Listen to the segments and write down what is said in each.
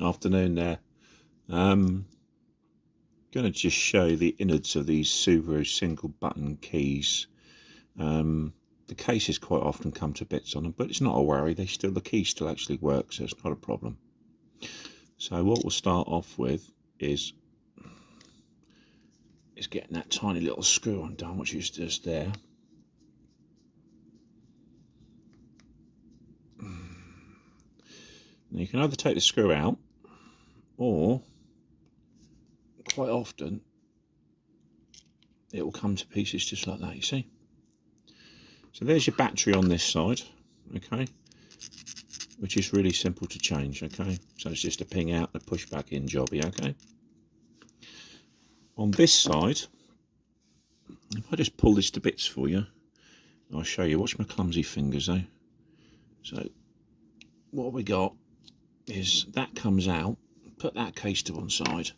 Afternoon there. Going to just show the innards of these Subaru single button keys. The cases quite often come to bits on them, but it's not a worry. The key still actually works, so it's not a problem. So what we'll start off with is getting that tiny little screw undone, which is just there. Now you can either take the screw out, or quite often it will come to pieces just like that, you see. So there's your battery on this side, okay, which is really simple to change, okay. So it's just a ping out and a push back in jobby, okay. On this side, if I just pull this to bits for you, I'll show you. Watch my clumsy fingers though. So what we got is that comes out, put that case to one side,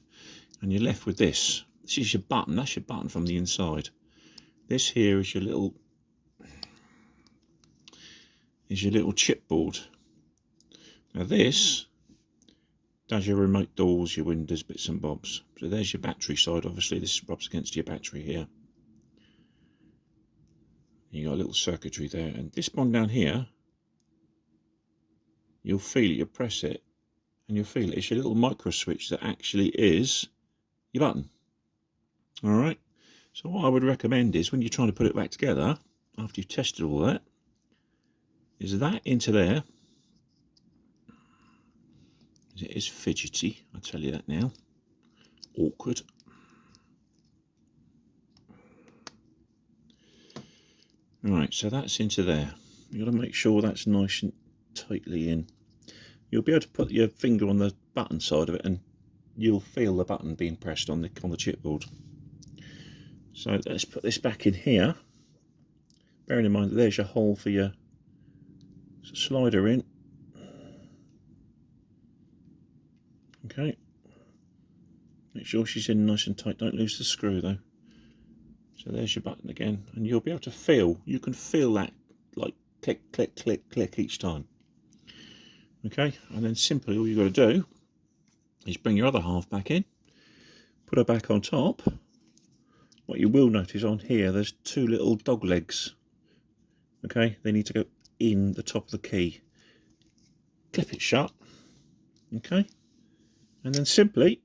and you're left with this. This is your button, that's your button from the inside. This here is your little chipboard. Now this does your remote doors, your windows, bits and bobs. So there's your battery side. Obviously this rubs against your battery here. You got a little circuitry there, and this one down here, you'll feel it, you press it and you'll feel it. It's your little micro switch that actually is your button. Alright, so what I would recommend is when you're trying to put it back together, after you've tested all that, is that into there. It is fidgety, I'll tell you that now. Awkward. Right, so that's into there. You've got to make sure that's nice and tightly in. You'll be able to put your finger on the button side of it and you'll feel the button being pressed on the chipboard. So let's put this back in here. Bearing in mind that there's your hole for your slider in. Okay. Make sure she's in nice and tight. Don't lose the screw though. So there's your button again, and you'll be able to feel. You can feel that like click, click, click, click each time. Okay, and then simply all you've got to do is bring your other half back in, put her back on top. What you will notice on here, there's two little dog legs. Okay, they need to go in the top of the key. Clip it shut. Okay, and then simply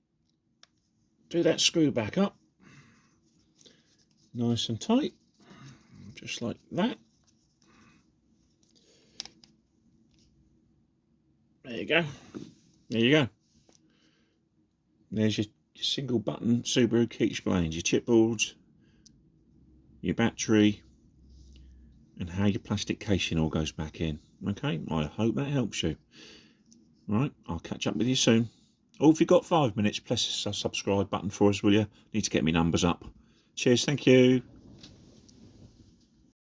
do that screw back up, nice and tight, just like that. There you go. There you go. There's your single button Subaru key explains, your chipboard, your battery, and how your plastic casing all goes back in. Okay, I hope that helps you. Right, I'll catch up with you soon. Oh, if you've got 5 minutes, press the subscribe button for us, will you? Need to get me numbers up. Cheers, thank you.